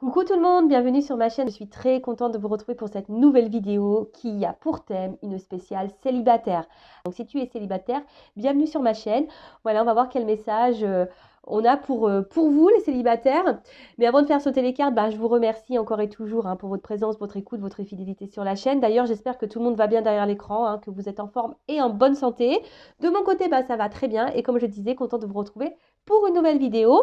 Coucou tout le monde, bienvenue sur ma chaîne. Je suis très contente de vous retrouver pour cette nouvelle vidéo qui a pour thème une spéciale célibataire. Donc si tu es célibataire, bienvenue sur ma chaîne. Voilà, on va voir quel message on a pour vous les célibataires. Mais avant de faire sauter les cartes, je vous remercie encore et toujours pour votre présence, votre écoute, votre fidélité sur la chaîne. D'ailleurs, j'espère que tout le monde va bien derrière l'écran, que vous êtes en forme et en bonne santé. De mon côté, ça va très bien et comme je disais, contente de vous retrouver pour une nouvelle vidéo.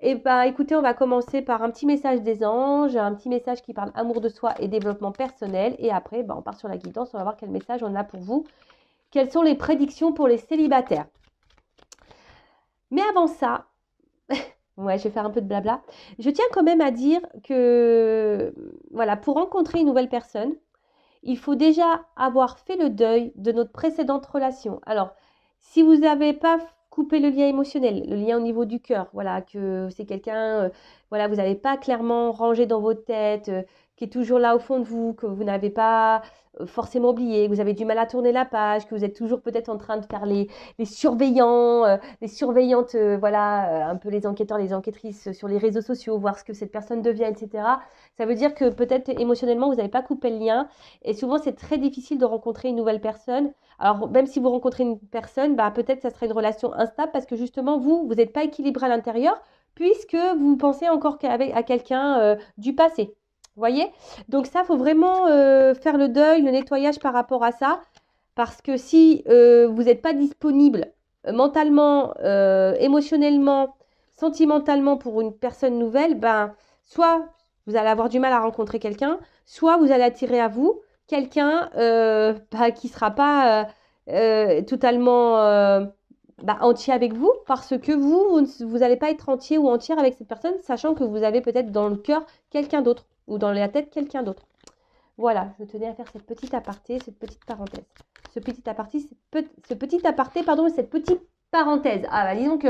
Et écoutez, on va commencer par un petit message des anges, un petit message qui parle amour de soi et développement personnel. Et après, on part sur la guidance, on va voir quel message on a pour vous. Quelles sont les prédictions pour les célibataires? Mais avant ça, ouais, je vais faire un peu de blabla. Je tiens quand même à dire que, voilà, pour rencontrer une nouvelle personne, il faut déjà avoir fait le deuil de notre précédente relation. Alors, si vous n'avez pas coupé le lien émotionnel, le lien au niveau du cœur, voilà, que c'est quelqu'un, voilà, vous n'avez pas clairement rangé dans votre tête, qui est toujours là au fond de vous, que vous n'avez pas forcément oublié, que vous avez du mal à tourner la page, que vous êtes toujours peut-être en train de faire les surveillants, les surveillantes, voilà, un peu les enquêteurs, les enquêtrices sur les réseaux sociaux, voir ce que cette personne devient, etc. Ça veut dire que peut-être émotionnellement, vous n'avez pas coupé le lien. Et souvent, c'est très difficile de rencontrer une nouvelle personne. Alors, même si vous rencontrez une personne, peut-être ça serait une relation instable parce que justement, vous n'êtes pas équilibré à l'intérieur puisque vous pensez encore à quelqu'un du passé. Vous voyez? Donc ça, il faut vraiment faire le deuil, le nettoyage par rapport à ça. Parce que si vous n'êtes pas disponible mentalement, émotionnellement, sentimentalement pour une personne nouvelle, soit vous allez avoir du mal à rencontrer quelqu'un, soit vous allez attirer à vous quelqu'un qui ne sera pas totalement entier avec vous, parce que vous n'allez pas être entier ou entière avec cette personne, sachant que vous avez peut-être dans le cœur quelqu'un d'autre, ou dans la tête quelqu'un d'autre. Voilà, je tenais à faire cette petite aparté, cette petite parenthèse. Ce petit aparté, pardon, cette petite parenthèse. Disons que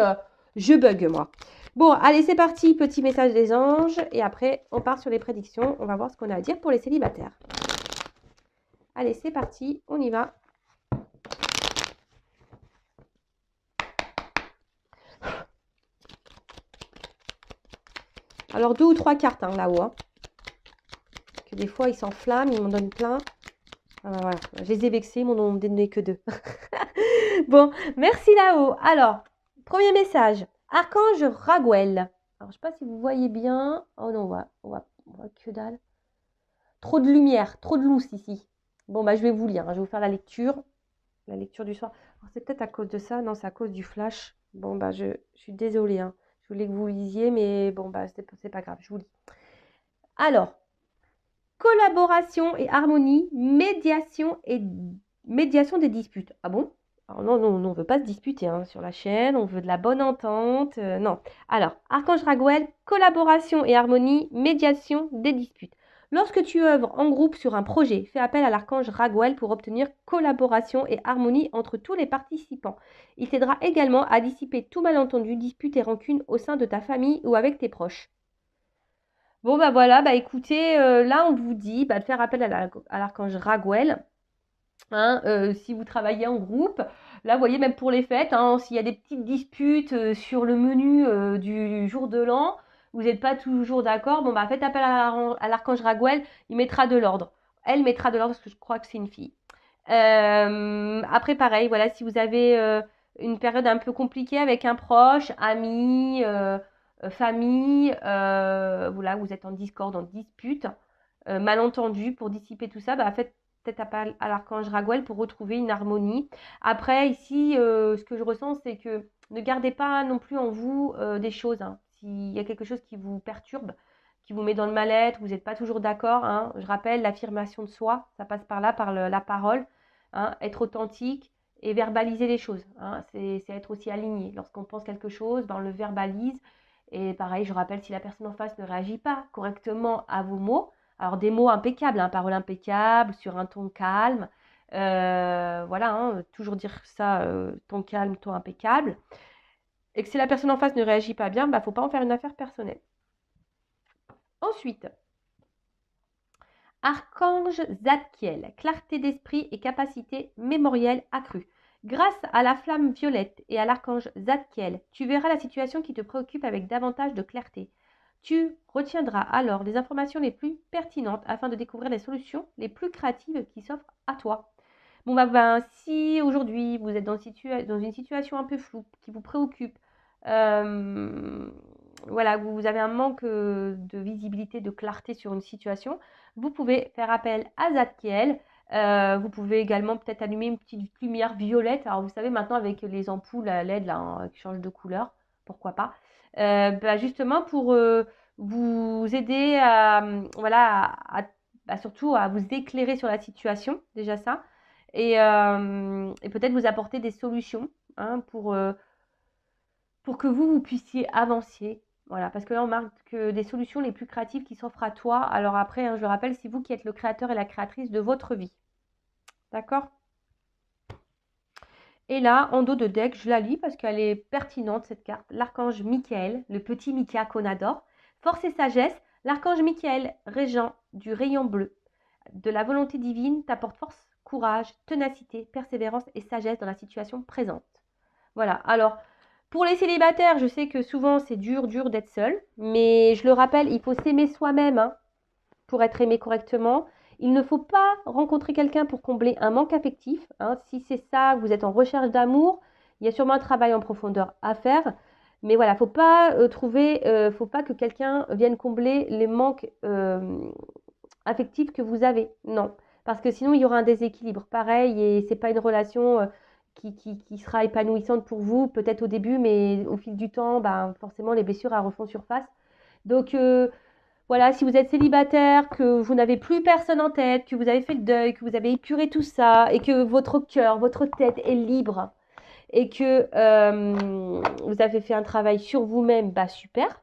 je bug, moi. Bon, allez, c'est parti, petit message des anges. Et après, on part sur les prédictions. On va voir ce qu'on a à dire pour les célibataires. Allez, c'est parti, on y va. Alors, 2 ou 3 cartes là-haut. Que des fois, ils s'enflamment, ils m'en donnent plein. Voilà, je les ai vexés, ils m'en ont donné que 2. Bon, merci là-haut. Alors, premier message. Archange Raguel. Alors, je ne sais pas si vous voyez bien. Oh non, on voit que dalle. Trop de lumière, trop de lousse ici. Bon, je vais vous lire. Je vais vous faire la lecture du soir. C'est peut-être à cause de ça. Non, c'est à cause du flash. Bon, je suis désolée. Je voulais que vous lisiez, mais bon, c'est pas grave. Je vous lis. Alors, collaboration et harmonie, médiation des disputes. Ah bon? Alors non, on ne veut pas se disputer sur la chaîne, on veut de la bonne entente, non. Alors, Archange Raguel, collaboration et harmonie, médiation des disputes. Lorsque tu œuvres en groupe sur un projet, fais appel à l'archange Raguel pour obtenir collaboration et harmonie entre tous les participants. Il t'aidera également à dissiper tout malentendu, dispute et rancune au sein de ta famille ou avec tes proches. Bon, voilà, écoutez, là, on vous dit de faire appel à l'archange Raguel. Si vous travaillez en groupe, là, vous voyez, même pour les fêtes, s'il y a des petites disputes sur le menu du jour de l'an, vous n'êtes pas toujours d'accord, faites appel à l'archange Raguel, il mettra de l'ordre. Elle mettra de l'ordre parce que je crois que c'est une fille. Après, pareil, voilà, si vous avez une période un peu compliquée avec un proche, ami, famille, voilà, vous êtes en discorde, en dispute, malentendu, pour dissiper tout ça, faites peut-être appel à l'archange Raguel pour retrouver une harmonie. Après, ici, ce que je ressens, c'est que ne gardez pas non plus en vous des choses. S'il y a quelque chose qui vous perturbe, qui vous met dans le mal-être, vous n'êtes pas toujours d'accord. Je rappelle, l'affirmation de soi, ça passe par là, par la parole. Être authentique et verbaliser les choses. C'est être aussi aligné. Lorsqu'on pense quelque chose, on le verbalise. Et pareil, je rappelle, si la personne en face ne réagit pas correctement à vos mots, alors des mots impeccables, parole impeccable, sur un ton calme, voilà, toujours dire ça, ton calme, ton impeccable. Et que si la personne en face ne réagit pas bien, faut pas en faire une affaire personnelle. Ensuite, Archange Zadkiel, clarté d'esprit et capacité mémorielle accrue. Grâce à la flamme violette et à l'archange Zadkiel, tu verras la situation qui te préoccupe avec davantage de clarté. Tu retiendras alors les informations les plus pertinentes afin de découvrir les solutions les plus créatives qui s'offrent à toi. Bon, si aujourd'hui vous êtes dans une situation un peu floue, qui vous préoccupe, voilà, vous avez un manque de visibilité, de clarté sur une situation, vous pouvez faire appel à Zadkiel. Vous pouvez également peut-être allumer une petite lumière violette. Alors, vous savez, maintenant, avec les ampoules à LED là, hein, qui changent de couleur, pourquoi pas. Justement, pour vous aider voilà, surtout à vous éclairer sur la situation, déjà ça. Et peut-être vous apporter des solutions hein, pour que vous puissiez avancer. Voilà, parce que là, on marque que des solutions les plus créatives qui s'offrent à toi. Alors après, hein, je le rappelle, c'est vous qui êtes le créateur et la créatrice de votre vie. D'accord? Et là, en dos de deck, je la lis parce qu'elle est pertinente, cette carte. L'archange Michael, le petit Mika qu'on adore. Force et sagesse, l'archange Michael, régent du rayon bleu de la volonté divine, t'apporte force, courage, ténacité, persévérance et sagesse dans la situation présente. Voilà, alors, pour les célibataires, je sais que souvent c'est dur d'être seul, mais je le rappelle, il faut s'aimer soi-même hein, pour être aimé correctement. Il ne faut pas rencontrer quelqu'un pour combler un manque affectif. Hein. Si c'est ça, vous êtes en recherche d'amour, il y a sûrement un travail en profondeur à faire. Mais voilà, faut pas faut pas que quelqu'un vienne combler les manques affectifs que vous avez. Non, parce que sinon il y aura un déséquilibre. Pareil, et c'est pas une relation qui sera épanouissante pour vous, peut-être au début, mais au fil du temps, forcément les blessures elles refont surface. Donc voilà, si vous êtes célibataire, que vous n'avez plus personne en tête, que vous avez fait le deuil, que vous avez épuré tout ça, et que votre cœur, votre tête est libre, et que vous avez fait un travail sur vous-même, super,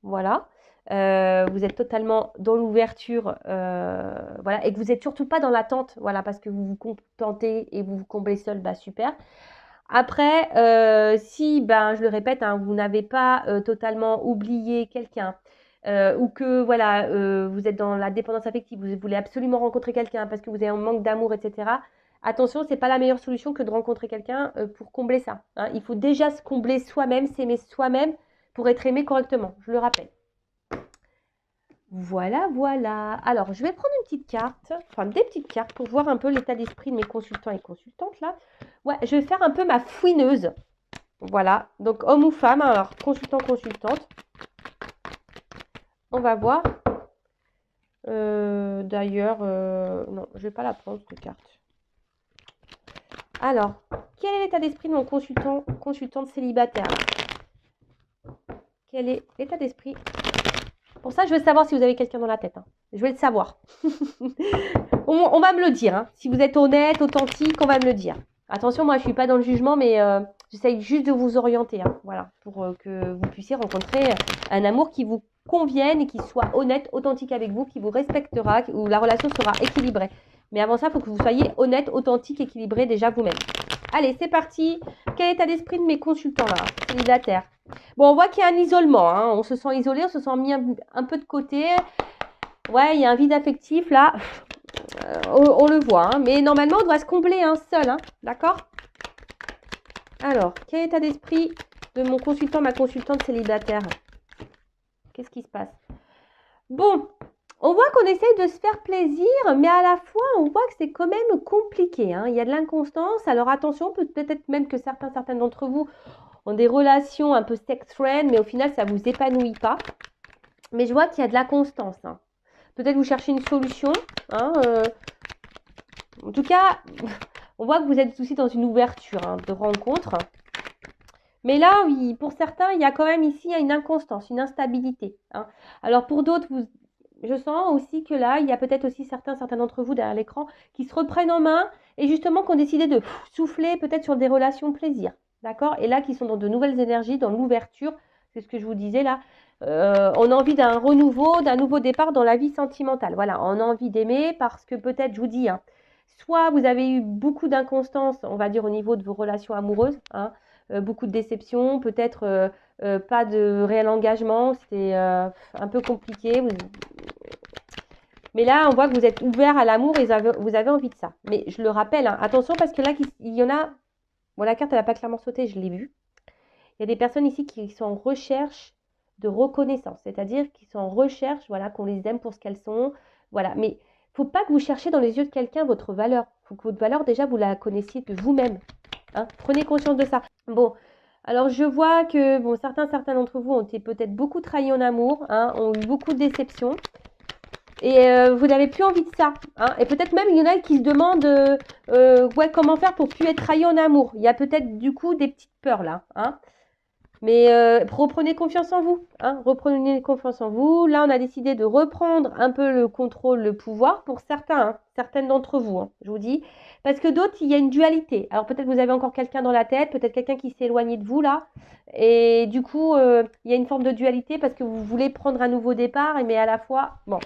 voilà. Vous êtes totalement dans l'ouverture, voilà, et que vous n'êtes surtout pas dans l'attente, voilà, parce que vous vous contentez et vous vous comblez seul, super. Après, si, je le répète, hein, vous n'avez pas totalement oublié quelqu'un, ou que voilà, vous êtes dans la dépendance affective, vous voulez absolument rencontrer quelqu'un parce que vous avez un manque d'amour, etc. Attention, c'est pas la meilleure solution que de rencontrer quelqu'un pour combler ça. Hein. Il faut déjà se combler soi-même, s'aimer soi-même pour être aimé correctement, je le rappelle. Voilà, voilà. Alors, je vais prendre une petite carte, enfin des petites cartes pour voir un peu l'état d'esprit de mes consultants et consultantes là. Ouais, je vais faire un peu ma fouineuse. Voilà, donc homme ou femme, alors consultant, consultante. On va voir. D'ailleurs, non, je ne vais pas la prendre cette carte. Alors, quel est l'état d'esprit de mon consultant, consultante célibataire? Quel est l'état d'esprit? Pour ça, je veux savoir si vous avez quelqu'un dans la tête. Hein. Je vais le savoir. on va me le dire. Hein. Si vous êtes honnête, authentique, on va me le dire. Attention, moi, je ne suis pas dans le jugement, mais j'essaye juste de vous orienter. Hein, voilà, pour que vous puissiez rencontrer un amour qui vous convienne et qui soit honnête, authentique avec vous, qui vous respectera, où la relation sera équilibrée. Mais avant ça, il faut que vous soyez honnête, authentique, équilibré déjà vous-même. Allez, c'est parti. Quel est l'état d'esprit de mes consultants là, célibataires? Bon, on voit qu'il y a un isolement. Hein. On se sent isolé, on se sent mis un peu de côté. Ouais, il y a un vide affectif là. On le voit. Hein. Mais normalement, on doit se combler seul. Hein. D'accord? Alors, quel est l'état d'esprit de mon consultant, ma consultante célibataire? Qu'est-ce qui se passe? Bon, on voit qu'on essaye de se faire plaisir, mais à la fois, on voit que c'est quand même compliqué. Hein. Il y a de l'inconstance. Alors attention, peut-être même que certains d'entre vous ont des relations un peu sex-friend, mais au final, ça ne vous épanouit pas. Mais je vois qu'il y a de la constance. Hein. Peut-être vous cherchez une solution. Hein, en tout cas, on voit que vous êtes aussi dans une ouverture de rencontre. Mais là, oui, pour certains, il y a quand même ici une inconstance, une instabilité. Hein. Alors pour d'autres, je sens aussi que là, il y a peut-être aussi certains d'entre vous derrière l'écran qui se reprennent en main et justement qui ont décidé de souffler peut-être sur des relations plaisir. D'accord? Et là, qui sont dans de nouvelles énergies, dans l'ouverture, c'est ce que je vous disais là. On a envie d'un renouveau, d'un nouveau départ dans la vie sentimentale. Voilà, on a envie d'aimer parce que peut-être, je vous dis, soit vous avez eu beaucoup d'inconstance, on va dire, au niveau de vos relations amoureuses, beaucoup de déceptions, peut-être pas de réel engagement, c'était un peu compliqué. Mais là, on voit que vous êtes ouvert à l'amour et vous avez envie de ça. Mais je le rappelle, attention parce que là, il y en a... Bon, la carte, elle n'a pas clairement sauté, je l'ai vue. Il y a des personnes ici qui sont en recherche de reconnaissance, c'est-à-dire qu'ils sont en recherche, voilà, qu'on les aime pour ce qu'elles sont, voilà. Mais faut pas que vous cherchiez dans les yeux de quelqu'un votre valeur. Faut que votre valeur, déjà, vous la connaissiez de vous-même. Hein. Prenez conscience de ça. Bon, alors je vois que bon, certains d'entre vous ont été peut-être beaucoup trahis en amour, hein, ont eu beaucoup de déceptions. Et vous n'avez plus envie de ça. Hein. Et peut-être même, il y en a qui se demandent ouais, comment faire pour plus être trahi en amour. Il y a peut-être du coup des petites peurs là. Hein. Mais reprenez confiance en vous. Hein. Reprenez confiance en vous. Là, on a décidé de reprendre un peu le contrôle, le pouvoir pour certains, hein, certaines d'entre vous, hein, je vous dis. Parce que d'autres, il y a une dualité. Alors peut-être vous avez encore quelqu'un dans la tête, peut-être quelqu'un qui s'est éloigné de vous là. Et du coup, il y a une forme de dualité parce que vous voulez prendre un nouveau départ, mais à la fois, bon.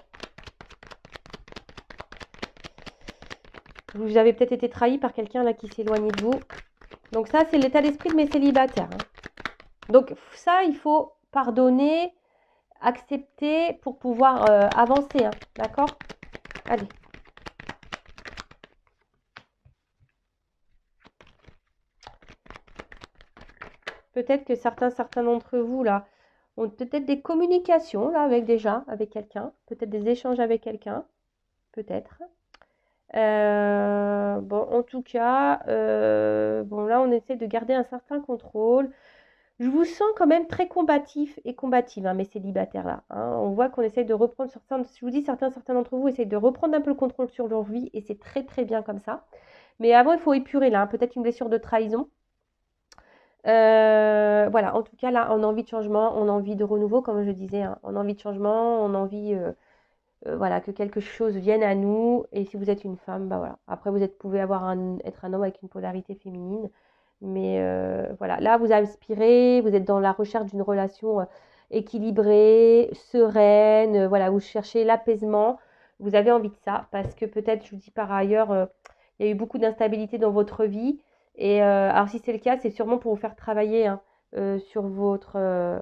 Vous avez peut-être été trahi par quelqu'un là qui s'est éloigné de vous. Donc ça, c'est l'état d'esprit de mes célibataires. Hein. Donc ça, il faut pardonner, accepter pour pouvoir avancer. Hein. D'accord? Allez. Peut-être que certains d'entre vous là ont peut-être des communications là avec quelqu'un. Peut-être des échanges avec quelqu'un. Peut-être. Bon, en tout cas, bon là, on essaie de garder un certain contrôle. Je vous sens quand même très combatif et combative, hein, mes célibataires là. Hein. On voit qu'on essaie de reprendre, je vous dis, certains d'entre vous essayent de reprendre un peu le contrôle sur leur vie et c'est très très bien comme ça. Mais avant, il faut épurer là, hein, peut-être une blessure de trahison. Voilà, en tout cas là, on a envie de changement, on a envie de renouveau, comme je disais, hein. On a envie de changement, on a envie voilà, que quelque chose vienne à nous. Et si vous êtes une femme, bah voilà. Après, pouvez être un homme avec une polarité féminine. Mais voilà, là, vous aspirez, vous êtes dans la recherche d'une relation équilibrée, sereine. Voilà, vous cherchez l'apaisement. Vous avez envie de ça parce que peut-être, je vous dis par ailleurs, il y a eu beaucoup d'instabilité dans votre vie. Et alors, si c'est le cas, c'est sûrement pour vous faire travailler hein, sur votre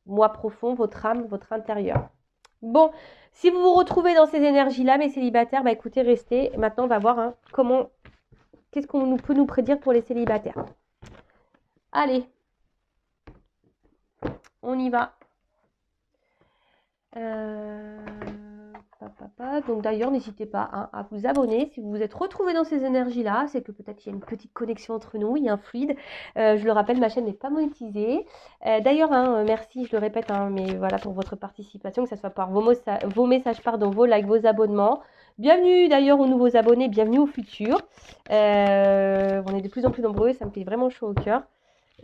moi profond, votre âme, votre intérieur. Bon, si vous vous retrouvez dans ces énergies-là, mes célibataires, bah écoutez, restez. Maintenant, on va voir hein, qu'est-ce qu'on peut nous prédire pour les célibataires. Allez, on y va. Donc d'ailleurs, n'hésitez pas hein, à vous abonner. Si vous vous êtes retrouvés dans ces énergies-là, c'est que peut-être il y a une petite connexion entre nous, il y a un fluide. Je le rappelle, ma chaîne n'est pas monétisée. D'ailleurs, hein, merci, je le répète, hein, mais voilà pour votre participation, que ce soit par vos messages, pardon, vos likes, vos abonnements. Bienvenue d'ailleurs aux nouveaux abonnés, bienvenue au futur. On est de plus en plus nombreux, ça me fait vraiment chaud au cœur.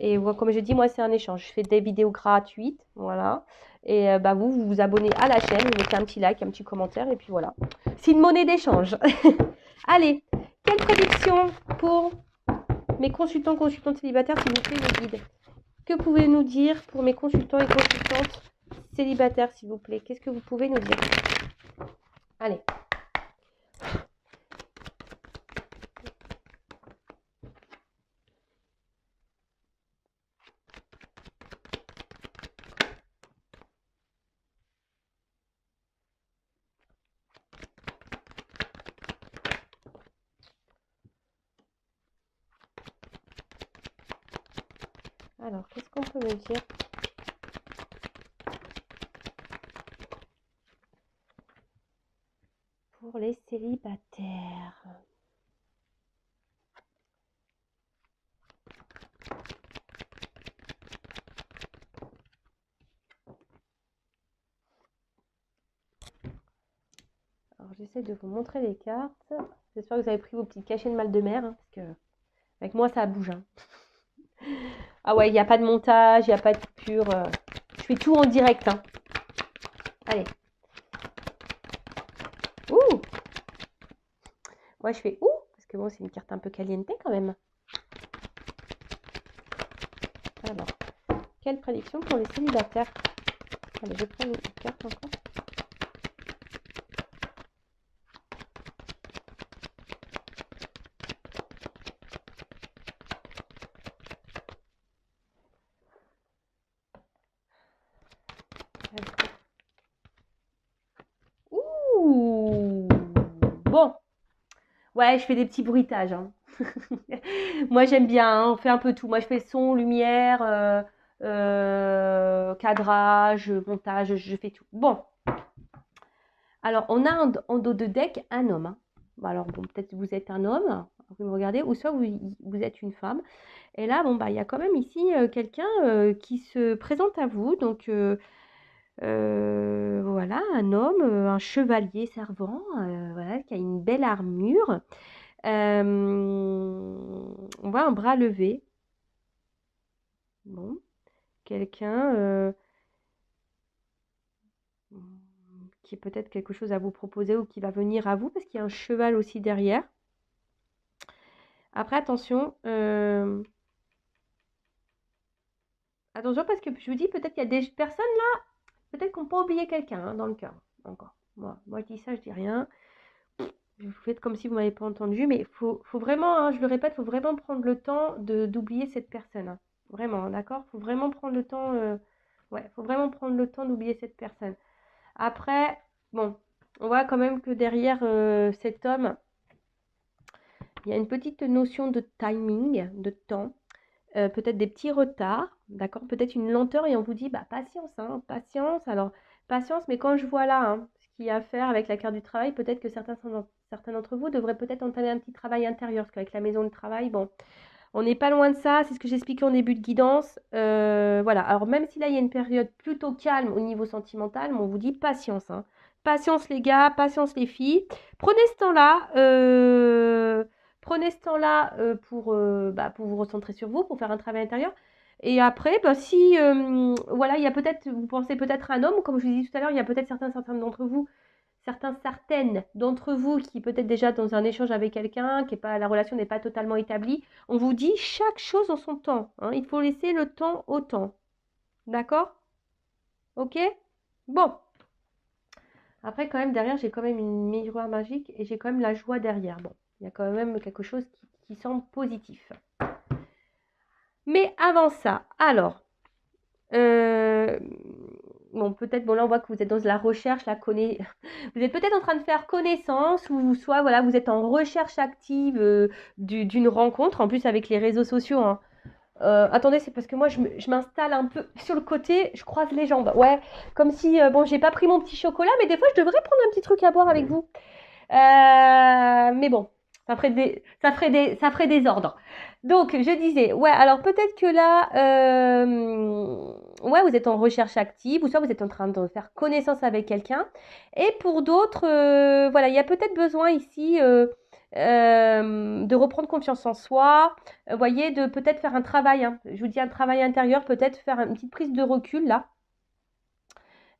Et comme je dis, moi, c'est un échange. Je fais des vidéos gratuites, voilà. Et bah, vous vous abonnez à la chaîne, vous mettez un petit like, un petit commentaire, et puis voilà. C'est une monnaie d'échange. Allez, quelle prédiction pour mes consultantes célibataires, s'il vous plaît, mes guides? Que pouvez-vous nous dire pour mes consultants et consultantes célibataires, s'il vous plaît? Qu'est-ce que vous pouvez nous dire? Allez. Alors, qu'est-ce qu'on peut me dire pour les célibataires? Alors, j'essaie de vous montrer les cartes. J'espère que vous avez pris vos petits cachets de mal de mer, hein, parce que avec moi, ça bouge. Hein. Ah ouais, il n'y a pas de montage, il n'y a pas de coupure. Je fais tout en direct. Hein. Allez. Ouh! Moi, je fais ouh, parce que bon, c'est une carte un peu caliente quand même. Alors, quelle prédiction pour les célibataires? Allez, je prends une petite carte encore. Ouh! Bon. Ouais, je fais des petits bruitages. Hein. Moi, j'aime bien. Hein, on fait un peu tout. Moi, je fais son, lumière. cadrage, montage, je fais tout. Bon, alors on a en dos de deck un homme. Hein. Bon, alors bon, peut-être que vous êtes un homme, vous me regardez, ou soit vous êtes une femme. Et là, bon, bah, il y a quand même ici quelqu'un qui se présente à vous. Donc, voilà, un homme, un chevalier servant, voilà, qui a une belle armure. On voit un bras levé. Bon, quelqu'un qui a peut-être quelque chose à vous proposer ou qui va venir à vous parce qu'il y a un cheval aussi derrière. Après, attention, attention parce que je vous dis, peut-être qu'il y a des personnes là, peut-être qu'on peut oublier quelqu'un hein, dans le cœur encore. Moi, je dis ça, je dis rien. Vous faites comme si vous ne m'avez pas entendu, mais faut vraiment, hein, je le répète, il faut vraiment prendre le temps d'oublier cette personne. Hein. Vraiment, d'accord? Il faut vraiment prendre le temps, ouais, faut vraiment prendre le temps d'oublier cette personne. Après, bon, on voit quand même que derrière cet homme, il y a une petite notion de timing, de temps, peut-être des petits retards, d'accord? Peut-être une lenteur et on vous dit, bah patience, hein, patience. Alors, patience, mais quand je vois là, hein, ce qu'il y a à faire avec la carte du travail, peut-être que certains d'entre vous devraient peut-être entamer un petit travail intérieur, parce qu'avec la maison de travail, bon, on n'est pas loin de ça, c'est ce que j'expliquais en début de guidance. Voilà, alors même si là, il y a une période plutôt calme au niveau sentimental, mais on vous dit patience, hein. Patience les gars, patience les filles. Prenez ce temps-là, pour vous recentrer sur vous, pour faire un travail intérieur. Et après, bah, si voilà, il y a peut-être, vous pensez peut-être à un homme, comme je vous ai dit tout à l'heure, il y a peut-être certaines d'entre vous certaines d'entre vous qui peut-être déjà dans un échange avec quelqu'un, la relation n'est pas totalement établie, on vous dit chaque chose en son temps. Hein, il faut laisser le temps au temps. D'accord? Ok? Bon. Après, quand même, derrière, j'ai quand même une miroir magique et j'ai quand même la joie derrière. Bon, il y a quand même quelque chose qui semble positif. Mais avant ça, alors, bon, peut-être, bon là on voit que vous êtes dans la recherche, vous êtes peut-être en train de faire connaissance ou soit voilà, vous êtes en recherche active d'une rencontre, en plus avec les réseaux sociaux. Hein. Attendez, c'est parce que moi je m'installe un peu sur le côté, je croise les jambes. Ouais, comme si, bon, j'ai pas pris mon petit chocolat, mais des fois je devrais prendre un petit truc à boire avec vous. Mais bon, ça ferait des ordres. Donc, je disais, ouais, alors peut-être que là, ouais, vous êtes en recherche active, ou soit vous êtes en train de faire connaissance avec quelqu'un. Et pour d'autres, voilà, il y a peut-être besoin ici de reprendre confiance en soi. Vous voyez, de peut-être faire un travail. Hein. Je vous dis un travail intérieur, peut-être faire une petite prise de recul là.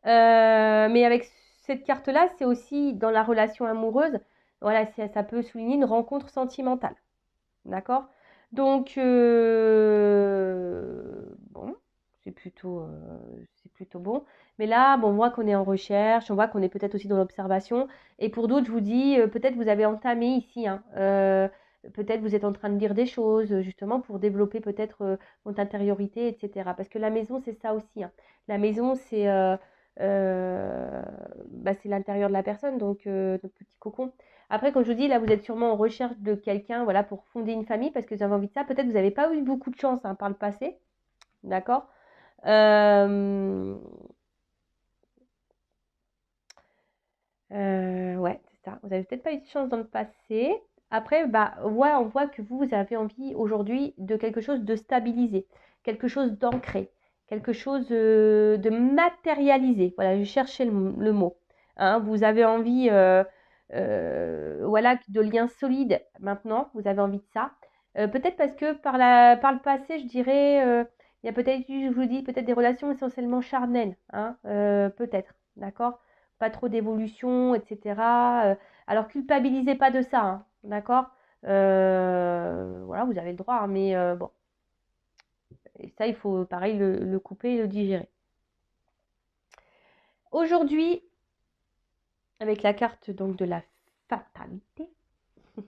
Mais avec cette carte-là, c'est aussi dans la relation amoureuse. Voilà, ça peut souligner une rencontre sentimentale. D'accord? Donc, bon, c'est plutôt bon. Mais là, bon, on voit qu'on est en recherche, on voit qu'on est peut-être aussi dans l'observation. Et pour d'autres, je vous dis, peut-être vous avez entamé ici, hein, peut-être vous êtes en train de lire des choses, justement, pour développer peut-être votre intériorité, etc. Parce que la maison, c'est ça aussi. Hein. La maison, c'est l'intérieur de la personne, donc notre petit cocon. Après, comme je vous dis, là, vous êtes sûrement en recherche de quelqu'un, voilà, pour fonder une famille, parce que vous avez envie de ça. Peut-être que vous n'avez pas eu beaucoup de chance hein, par le passé, d'accord? Ouais, c'est ça. Vous n'avez peut-être pas eu de chance dans le passé. Après, bah, ouais, on voit que vous avez envie aujourd'hui de quelque chose de stabilisé, quelque chose d'ancré, quelque chose de matérialisé. Voilà, je cherchais le mot. Hein, vous avez envie, voilà, de liens solides maintenant. Vous avez envie de ça. Peut-être parce que par le passé, je dirais, il y a peut-être, je vous dis, peut-être des relations essentiellement charnelles. Hein, peut-être, d'accord? Pas trop d'évolution, etc. Alors, culpabilisez pas de ça, hein, d'accord? Voilà, vous avez le droit, hein, mais bon, et ça, il faut pareil le couper et le digérer. Aujourd'hui, avec la carte donc de la fatalité, il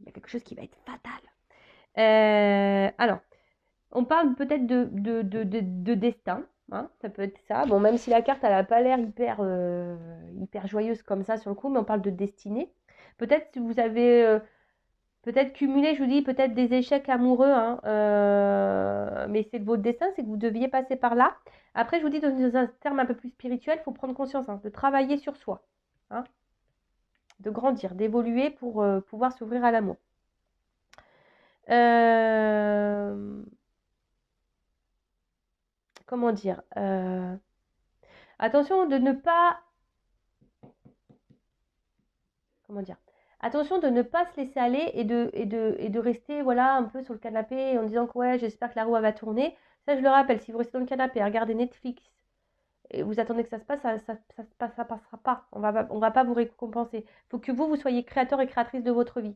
y a quelque chose qui va être fatal. Alors, on parle peut-être de destin, hein, ça peut être ça. Bon, même si la carte, elle n'a pas l'air hyper joyeuse comme ça sur le coup, mais on parle de destinée. Peut-être si vous avez Peut-être cumuler, je vous dis, peut-être des échecs amoureux, hein, mais c'est de votre destin, c'est que vous deviez passer par là. Après, je vous dis, dans un terme un peu plus spirituel, il faut prendre conscience, hein, de travailler sur soi, hein, de grandir, d'évoluer pour pouvoir s'ouvrir à l'amour. Comment dire Attention de ne pas... Comment dire Attention de ne pas se laisser aller et de rester voilà, un peu sur le canapé en disant que ouais, j'espère que la roue va tourner. Ça, je le rappelle, si vous restez dans le canapé à regarder Netflix et vous attendez que ça se passe, ça passera pas. On va pas vous récompenser. Il faut que vous soyez créateur et créatrice de votre vie.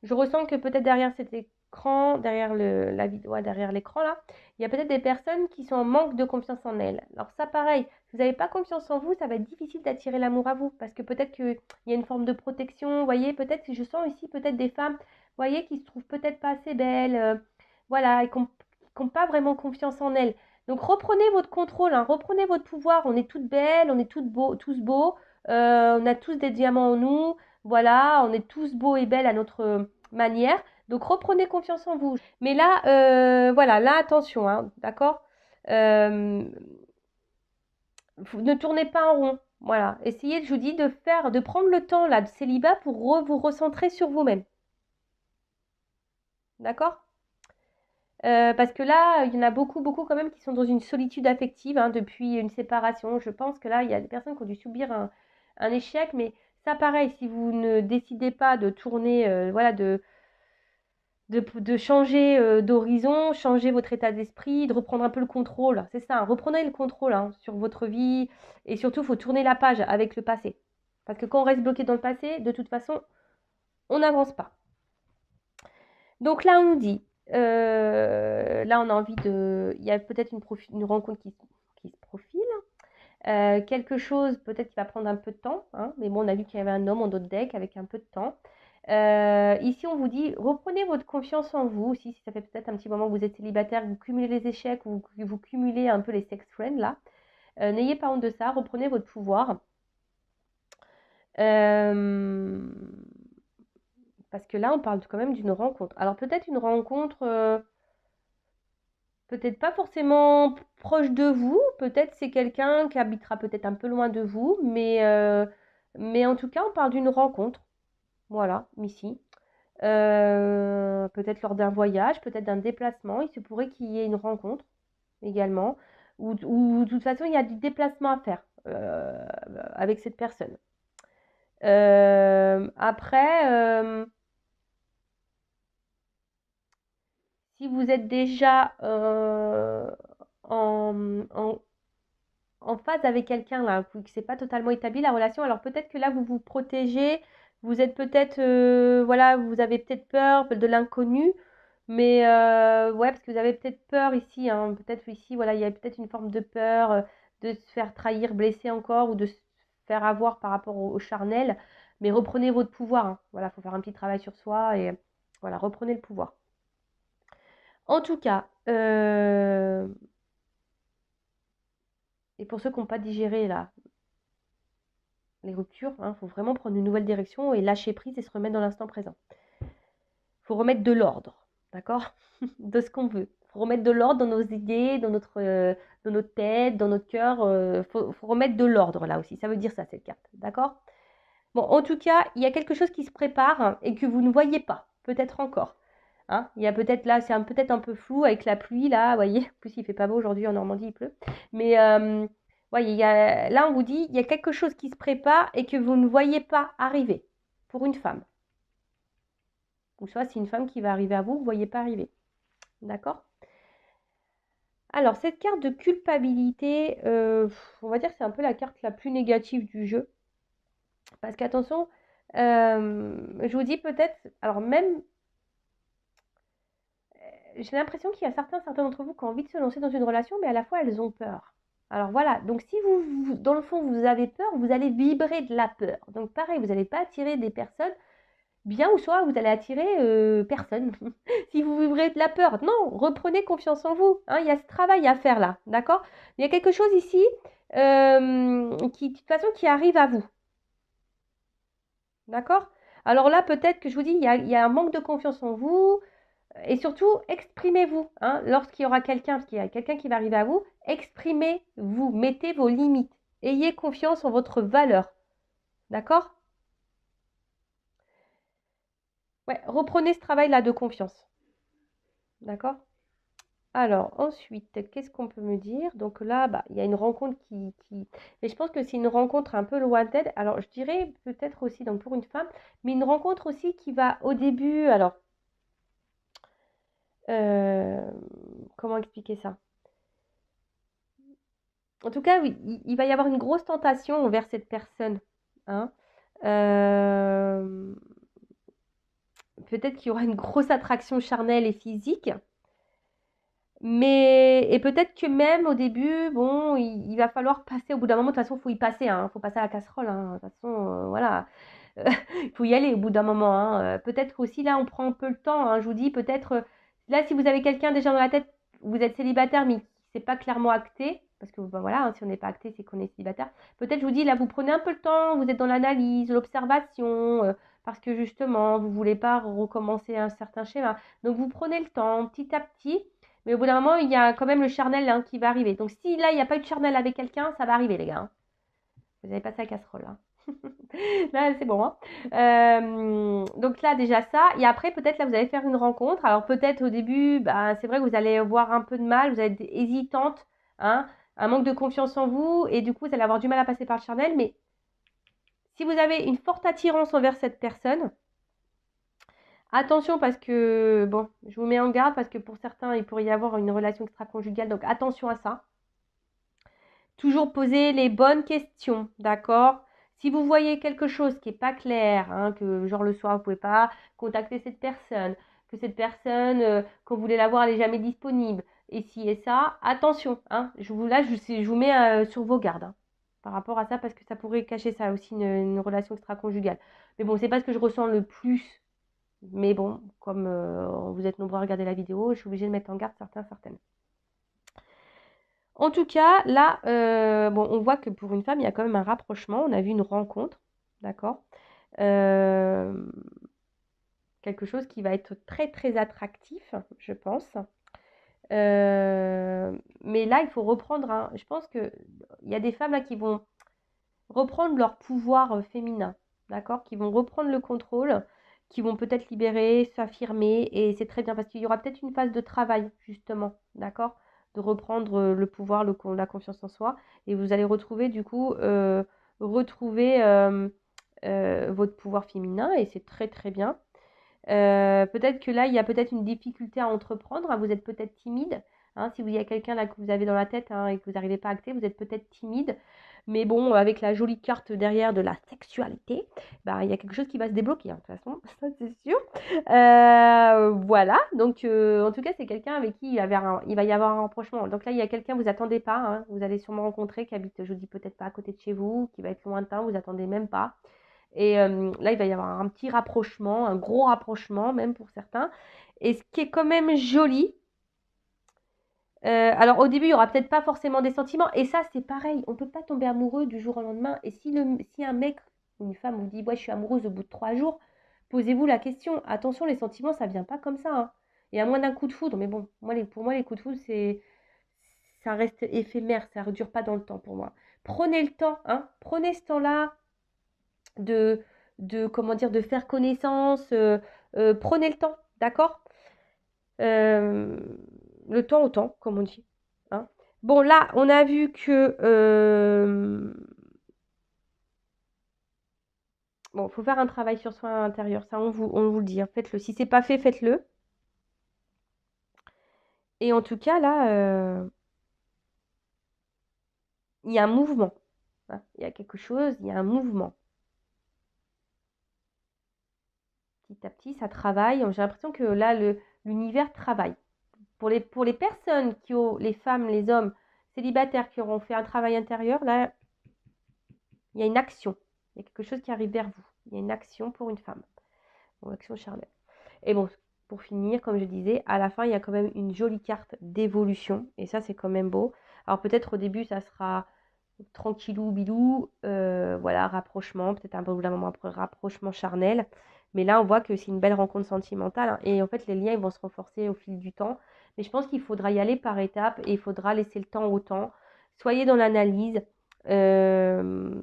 Je ressens que peut-être derrière cet écran, derrière la vidéo, ouais, derrière l'écran là, il y a peut-être des personnes qui sont en manque de confiance en elles. Alors ça, pareil, si vous n'avez pas confiance en vous, ça va être difficile d'attirer l'amour à vous parce que peut-être qu'il y a une forme de protection. Vous voyez, peut-être, je sens ici peut-être des femmes, vous voyez, qui se trouvent peut-être pas assez belles, voilà, et qui n'ont pas vraiment confiance en elles. Donc reprenez votre contrôle, hein, reprenez votre pouvoir. On est toutes belles, on est tous beaux, on a tous des diamants en nous. Voilà, on est tous beaux et belles à notre manière. Donc reprenez confiance en vous. Mais là, voilà, là attention, hein, d'accord. Ne tournez pas en rond. Voilà, essayez, je vous dis, de prendre le temps là de célibat pour vous recentrer sur vous-même. D'accord? Parce que là, il y en a beaucoup, beaucoup quand même qui sont dans une solitude affective hein, depuis une séparation. Je pense que là, il y a des personnes qui ont dû subir un échec, mais ça, pareil, si vous ne décidez pas de tourner, voilà, de changer d'horizon, changer votre état d'esprit, de reprendre un peu le contrôle. C'est ça, hein, reprenez le contrôle hein, sur votre vie et surtout, il faut tourner la page avec le passé. Parce que quand on reste bloqué dans le passé, de toute façon, on n'avance pas. Donc là, on nous dit, là, on a envie de... Il y a peut-être une rencontre qui se profile. Quelque chose, peut-être qui va prendre un peu de temps. Hein, mais bon, on a vu qu'il y avait un homme en dos de deck avec un peu de temps. Ici, on vous dit, reprenez votre confiance en vous. Si ça fait peut-être un petit moment que vous êtes célibataire, que vous cumulez les échecs ou que vous cumulez un peu les sex friends, là. N'ayez pas honte de ça. Reprenez votre pouvoir. Parce que là, on parle quand même d'une rencontre. Alors, peut-être une rencontre... peut-être pas forcément proche de vous, peut-être c'est quelqu'un qui habitera peut-être un peu loin de vous, mais en tout cas, on parle d'une rencontre. Voilà, ici. Peut-être lors d'un voyage, peut-être d'un déplacement. Il se pourrait qu'il y ait une rencontre également. Ou de toute façon, il y a du déplacement à faire avec cette personne. Après, si vous êtes déjà en, en phase avec quelqu'un là, que c'est pas totalement établi la relation, alors peut-être que là vous vous protégez, vous êtes peut-être, voilà, vous avez peut-être peur de l'inconnu, mais ouais, parce que vous avez peut-être peur ici, hein, peut-être ici, voilà, il y a peut-être une forme de peur de se faire trahir, blesser encore, ou de se faire avoir par rapport au charnel, mais reprenez votre pouvoir, hein. Voilà, il faut faire un petit travail sur soi et voilà, reprenez le pouvoir. En tout cas, et pour ceux qui n'ont pas digéré là, les ruptures, il faut vraiment prendre une nouvelle direction et lâcher prise et se remettre dans l'instant présent. Il faut remettre de l'ordre, d'accord? De ce qu'on veut. Il faut remettre de l'ordre dans nos idées, dans notre tête, dans notre cœur. Faut remettre de l'ordre là aussi. Ça veut dire ça, cette carte, d'accord? Bon, en tout cas, il y a quelque chose qui se prépare et que vous ne voyez pas, peut-être encore. Hein, il y a peut-être là, c'est peut-être un peu flou avec la pluie là, vous voyez. En plus, il fait pas beau aujourd'hui en Normandie, il pleut. Mais voyez, là, on vous dit, il y a quelque chose qui se prépare et que vous ne voyez pas arriver pour une femme. Ou soit c'est une femme qui va arriver à vous, vous ne voyez pas arriver. D'accord? Alors, cette carte de culpabilité, on va dire que c'est un peu la carte la plus négative du jeu. Parce qu'attention, je vous dis peut-être, alors même j'ai l'impression qu'il y a certains d'entre vous qui ont envie de se lancer dans une relation, mais à la fois elles ont peur. Alors voilà, donc si dans le fond, vous avez peur, vous allez vibrer de la peur. Donc pareil, vous n'allez pas attirer des personnes bien ou soit vous allez attirer personne. Si vous vibrez de la peur, non, reprenez confiance en vous. Hein, il y a ce travail à faire là, d'accord? Il y a quelque chose ici qui, de toute façon, qui arrive à vous. D'accord? Alors là, peut-être que je vous dis, il y a un manque de confiance en vous. Et surtout, exprimez-vous. Hein, lorsqu'il y aura quelqu'un, parce qu'il y a quelqu'un qui va arriver à vous, exprimez-vous. Mettez vos limites. Ayez confiance en votre valeur. D'accord? Ouais, reprenez ce travail-là de confiance. D'accord? Alors, ensuite, qu'est-ce qu'on peut me dire? Donc là, bah, il y a une rencontre qui... Mais je pense que c'est une rencontre un peu lointaine. Alors, je dirais peut-être aussi, donc pour une femme, mais une rencontre aussi qui va au début... Alors, euh, comment expliquer ça? En tout cas, oui, il va y avoir une grosse tentation envers cette personne. Hein. Euh, peut-être qu'il y aura une grosse attraction charnelle et physique. Mais, et peut-être que même au début, bon, il va falloir passer au bout d'un moment. De toute façon, il faut y passer. Il faut passer à la casserole. De toute façon, voilà. Il faut y aller au bout d'un moment. Peut-être qu'aussi, là, on prend un peu le temps. Je vous dis, peut-être, là, si vous avez quelqu'un déjà dans la tête, vous êtes célibataire, mais c'est pas clairement acté, parce que ben, voilà, si on n'est pas acté, c'est qu'on est célibataire. Peut-être, je vous dis, là, vous prenez un peu le temps, vous êtes dans l'analyse, l'observation, parce que justement, vous voulez pas recommencer un certain schéma. Donc, vous prenez le temps, petit à petit. Mais au bout d'un moment, il y a quand même le charnel qui va arriver. Donc, si là, il n'y a pas eu de charnel avec quelqu'un, ça va arriver, les gars. Vous avez passé la casserole. Là, c'est bon. Donc là, déjà ça. Et après, peut-être là, vous allez faire une rencontre. Alors peut-être au début, bah, c'est vrai que vous allez avoir un peu de mal, vous allez être hésitante, hein, un manque de confiance en vous. Et du coup, vous allez avoir du mal à passer par le charnel. Mais si vous avez une forte attirance envers cette personne, attention parce que, bon, je vous mets en garde parce que pour certains, il pourrait y avoir une relation extra-conjugale. Donc attention à ça. Toujours poser les bonnes questions, d'accord? Si vous voyez quelque chose qui n'est pas clair, que genre le soir vous ne pouvez pas contacter cette personne, que cette personne, quand vous voulez la voir, elle n'est jamais disponible, et ci et ça, attention, je vous mets sur vos gardes par rapport à ça, parce que ça pourrait cacher ça aussi, une relation extra-conjugale. Mais bon, c'est pas ce que je ressens le plus, mais bon, comme vous êtes nombreux à regarder la vidéo, je suis obligée de mettre en garde certaines. En tout cas, là, bon, on voit que pour une femme, il y a quand même un rapprochement. On a vu une rencontre, d'accord? Euh, quelque chose qui va être très, très attractif, je pense. Mais là, il faut reprendre. Je pense qu'il y a des femmes là qui vont reprendre leur pouvoir féminin, d'accord? Qui vont reprendre le contrôle, qui vont peut-être libérer, s'affirmer, et c'est très bien parce qu'il y aura peut-être une phase de travail, justement, d'accord? De reprendre le pouvoir, la confiance en soi, et vous allez retrouver du coup, votre pouvoir féminin, et c'est très très bien. Peut-être que là, il y a peut-être une difficulté à entreprendre, vous êtes peut-être timide. Si il y a quelqu'un là que vous avez dans la tête et que vous n'arrivez pas à acter, vous êtes peut-être timide. Mais bon, avec la jolie carte derrière de la sexualité, bah, il y a quelque chose qui va se débloquer, de toute façon, ça c'est sûr. Voilà, donc en tout cas, c'est quelqu'un avec qui il va y avoir un rapprochement. Donc là, il y a quelqu'un, vous attendez pas, vous allez sûrement rencontrer, qui habite, je dis peut-être pas à côté de chez vous, qui va être lointain, vous attendez même pas. Et là, il va y avoir un petit rapprochement, un gros rapprochement même pour certains. Et ce qui est quand même joli, alors au début, il n'y aura peut-être pas forcément des sentiments. Et ça, c'est pareil, on ne peut pas tomber amoureux du jour au lendemain. Et si un mec ou une femme vous dit, ouais, je suis amoureuse au bout de 3 jours, posez-vous la question. Attention, les sentiments, ça ne vient pas comme ça. Et à moins d'un coup de foudre, mais bon, pour moi, les coups de foudre, ça reste éphémère, ça ne dure pas dans le temps pour moi. Prenez le temps, prenez ce temps-là de, comment dire, de faire connaissance. Prenez le temps, d'accord? Euh, le temps au temps, comme on dit. Hein. Bon, là, on a vu que... bon, il faut faire un travail sur soi intérieur. Ça, on vous le dit. Faites-le. Si c'est pas fait, faites-le. Et en tout cas, là, il y a un mouvement. Il y a quelque chose, il y a un mouvement. Petit à petit, ça travaille. J'ai l'impression que là, l'univers travaille. Pour les personnes les femmes, les hommes célibataires qui auront fait un travail intérieur, là, il y a une action. Il y a quelque chose qui arrive vers vous. Il y a une action pour une femme. Une action charnelle. Et bon, pour finir, comme je disais, à la fin, il y a quand même une jolie carte d'évolution. Et ça, c'est quand même beau. Alors peut-être au début, ça sera tranquillou, bilou, voilà, rapprochement, peut-être un peu au bout d'un moment, après rapprochement charnel. Mais là, on voit que c'est une belle rencontre sentimentale, hein. Et en fait, les liens, ils vont se renforcer au fil du temps. Mais je pense qu'il faudra y aller par étapes et il faudra laisser le temps au temps. Soyez dans l'analyse. Euh,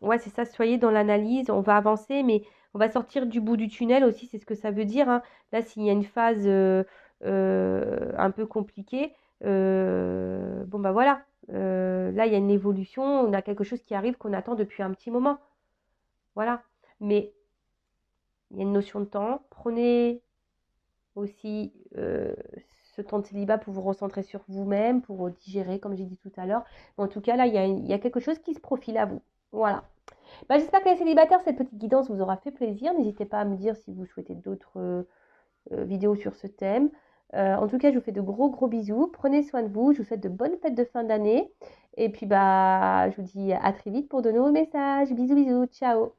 ouais, c'est ça, soyez dans l'analyse. On va avancer, mais on va sortir du bout du tunnel aussi, c'est ce que ça veut dire, hein. Là, s'il y a une phase un peu compliquée, bon, bah voilà. Là, il y a une évolution, on a quelque chose qui arrive qu'on attend depuis un petit moment. Voilà. Mais il y a une notion de temps. Prenez aussi ce temps de célibat pour vous recentrer sur vous-même, pour digérer, comme j'ai dit tout à l'heure. Mais en tout cas, là, il y a quelque chose qui se profile à vous. Voilà. Bah, j'espère que les célibataires, cette petite guidance vous aura fait plaisir. N'hésitez pas à me dire si vous souhaitez d'autres vidéos sur ce thème. En tout cas, je vous fais de gros gros bisous. Prenez soin de vous. Je vous souhaite de bonnes fêtes de fin d'année. Et puis, bah, je vous dis à très vite pour de nouveaux messages. Bisous, bisous. Ciao.